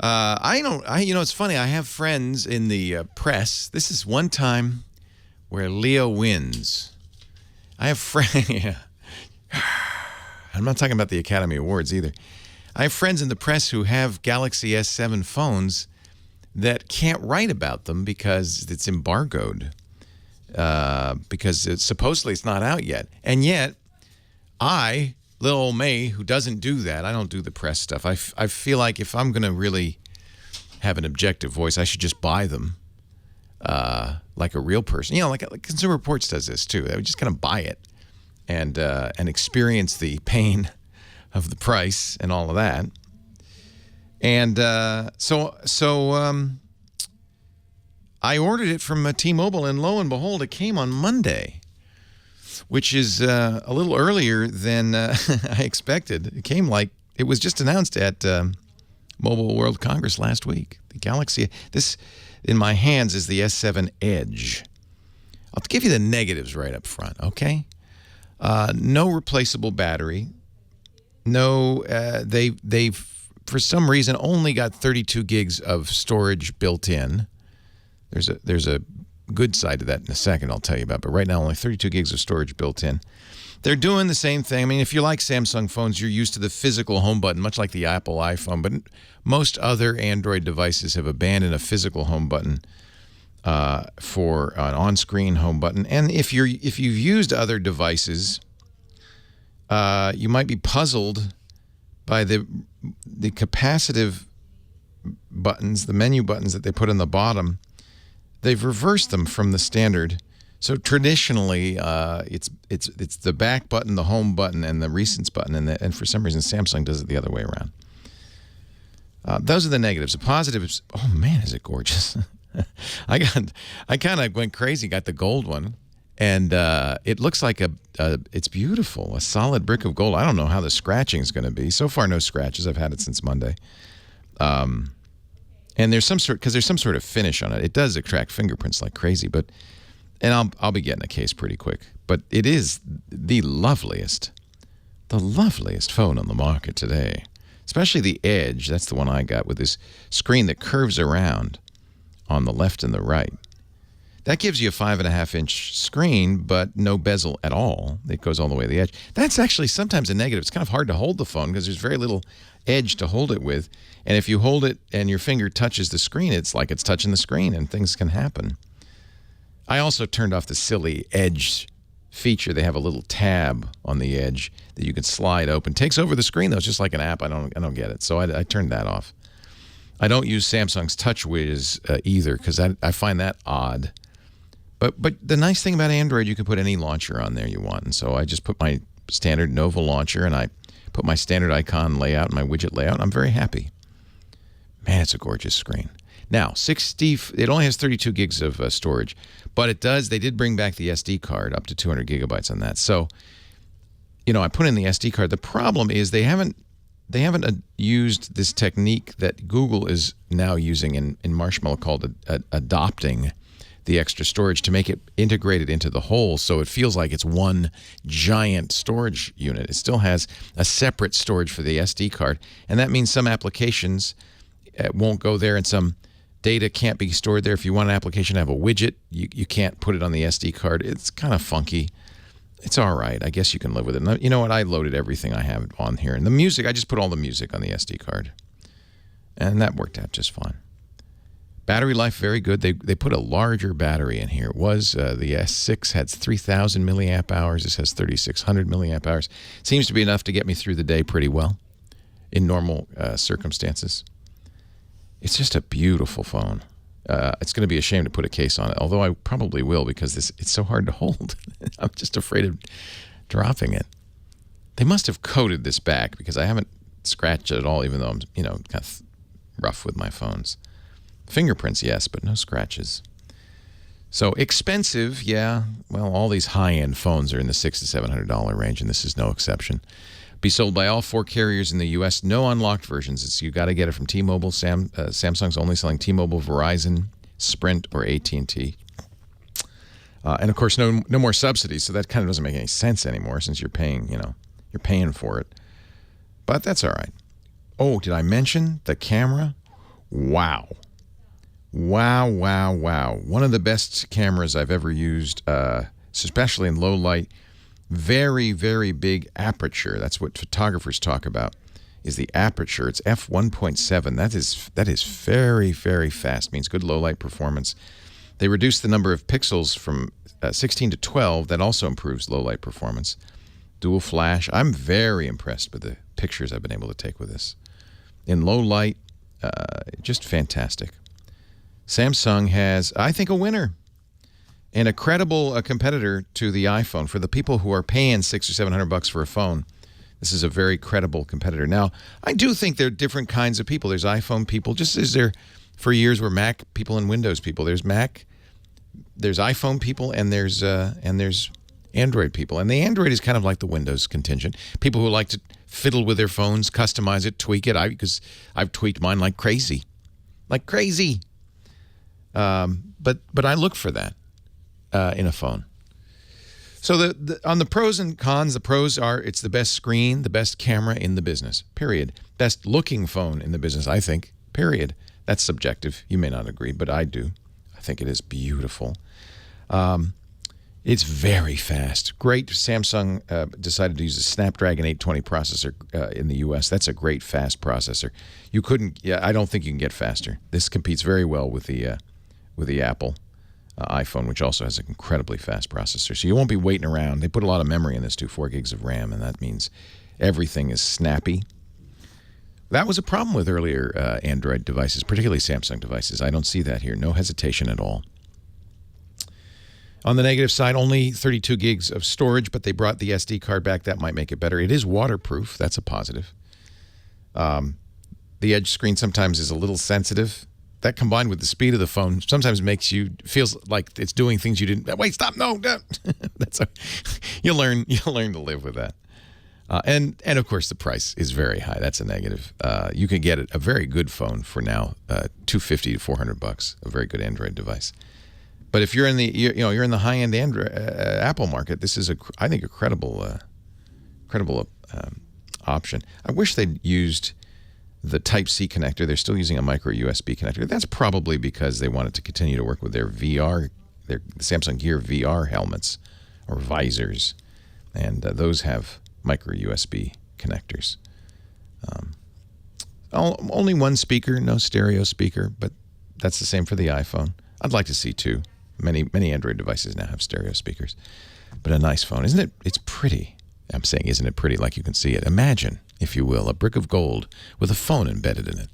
It's funny. I have friends in the press. This is one time where Leo wins. I have friends. Yeah. I'm not talking about the Academy Awards either. I have friends in the press who have Galaxy S7 phones that can't write about them because it's embargoed. Because supposedly it's not out yet. And yet, little old May, who doesn't do that, I don't do the press stuff. I feel like if I'm going to really have an objective voice, I should just buy them like a real person. Like Consumer Reports does this too. They would just kind of buy it and experience the pain of the price and all of that. And so I ordered it from T-Mobile, and lo and behold, it came on Monday, which is a little earlier than I expected. It came it was just announced at Mobile World Congress last week. The Galaxy, this in my hands is the S7 Edge. I'll give you the negatives right up front, okay? No replaceable battery. No, they've for some reason only got 32 gigs of storage built in. There's a good side to that in a second I'll tell you about, but right now only 32 gigs of storage built in. They're doing the same thing. I mean, if you like Samsung phones, you're used to the physical home button, much like the Apple iPhone, but most other Android devices have abandoned a physical home button for an on-screen home button. And if you've used other devices, you might be puzzled by the capacitive buttons, the menu buttons that they put in the bottom. They've reversed them from the standard. So traditionally, it's the back button, the home button, and the recents button, and for some reason Samsung does it the other way around. Those are the negatives. The positives, oh man, is it gorgeous! I kind of went crazy. Got the gold one, and it looks like it's beautiful, a solid brick of gold. I don't know how the scratching is going to be. So far, no scratches. I've had it since Monday. And there's some sort of finish on it. It does attract fingerprints like crazy, and I'll be getting a case pretty quick. But it is the loveliest phone on the market today. Especially the Edge. That's the one I got with this screen that curves around on the left and the right. That gives you a 5.5-inch screen, but no bezel at all. It goes all the way to the edge. That's actually sometimes a negative. It's kind of hard to hold the phone because there's very little edge to hold it with. And if you hold it and your finger touches the screen, it's like it's touching the screen, and things can happen. I also turned off the silly Edge feature. They have a little tab on the Edge that you can slide open. Takes over the screen, though. It's just like an app. I don't get it. So I turned that off. I don't use Samsung's TouchWiz either because I find that odd. But the nice thing about Android, you can put any launcher on there you want. And so I just put my standard Nova launcher, and I put my standard icon layout and my widget layout, and I'm very happy. Man, it's a gorgeous screen. Now, it only has 32 gigs of storage, but they did bring back the SD card up to 200 gigabytes on that. So, I put in the SD card. The problem is they haven't used this technique that Google is now using in Marshmallow called adopting the extra storage to make it integrated into the whole, so it feels like it's one giant storage unit. It still has a separate storage for the SD card, and that means some applications won't go there, and some data can't be stored there. If you want an application to have a widget, you can't put it on the SD card. It's kind of funky. It's all right. I guess you can live with it. And you know what? I loaded everything I have on here, and the music, I just put all the music on the SD card, and that worked out just fine. Battery life, very good. They put a larger battery in here. It was the S6 had 3,000 milliamp hours. This has 3,600 milliamp hours. Seems to be enough to get me through the day pretty well in normal circumstances. It's just a beautiful phone. It's going to be a shame to put a case on it, although I probably will because it's so hard to hold. I'm just afraid of dropping it. They must have coated this back because I haven't scratched it at all, even though I'm kind of rough with my phones. Fingerprints, yes, but no scratches. So expensive, yeah. Well, all these high-end phones are in the $600 to $700 range, and this is no exception. Be sold by all 4 carriers in the U.S. No unlocked versions. You got to get it from T-Mobile. Samsung's only selling T-Mobile, Verizon, Sprint, or AT&T. And of course, no more subsidies. So that kind of doesn't make any sense anymore since you're paying for it. But that's all right. Oh, did I mention the camera? Wow. Wow, wow, wow. One of the best cameras I've ever used, especially in low light. Very, very big aperture. That's what photographers talk about, is the aperture. It's f1.7. That is very, very fast. Means good low light performance. They reduced the number of pixels from 16 to 12. That also improves low light performance. Dual flash. I'm very impressed with the pictures I've been able to take with this. In low light, just fantastic. Samsung has, I think, a winner and a credible competitor to the iPhone. For the people who are paying $600 or $700 for a phone, this is a very credible competitor. Now, I do think there are different kinds of people. There's iPhone people, just as there for years were Mac people and Windows people. There's Mac, there's iPhone people, and there's Android people. And the Android is kind of like the Windows contingent. People who like to fiddle with their phones, customize it, tweak it. Because I've tweaked mine like crazy. Like crazy. But I look for that in a phone. So on the pros and cons, the pros are it's the best screen, the best camera in the business, period. Best looking phone in the business, I think, period. That's subjective. You may not agree, but I do. I think it is beautiful. It's very fast. Great. Samsung decided to use a Snapdragon 820 processor in the U.S. That's a great fast processor. You couldn't. Yeah, I don't think you can get faster. This competes very well with the Apple iPhone, which also has an incredibly fast processor. So you won't be waiting around. They put a lot of memory in this too, 4 gigs of RAM, and that means everything is snappy. That was a problem with earlier Android devices, particularly Samsung devices. I don't see that here. No hesitation at all. On the negative side, only 32 gigs of storage, but they brought the SD card back. That might make it better. It is waterproof. That's a positive. The edge screen sometimes is a little sensitive. That combined with the speed of the phone sometimes makes you feels like it's doing things you didn't. Wait, stop! No, no. You'll learn to live with that. And of course the price is very high. That's a negative. You can get a very good phone for now, $250 to $400, a very good Android device. But if you're in the you're in the high end Android Apple market, this is I think a credible option. I wish they'd used the Type-C connector. They're still using a micro USB connector. That's probably because they wanted to continue to work with their VR, their Samsung Gear VR helmets or visors, and those have micro USB connectors. Only one speaker, no stereo speaker, but that's the same for the iPhone. I'd like to see two. Many Android devices now have stereo speakers, but a nice phone, isn't it? It's pretty. I'm saying, isn't it pretty? Like you can see it. Imagine, if you will, a brick of gold with a phone embedded in it.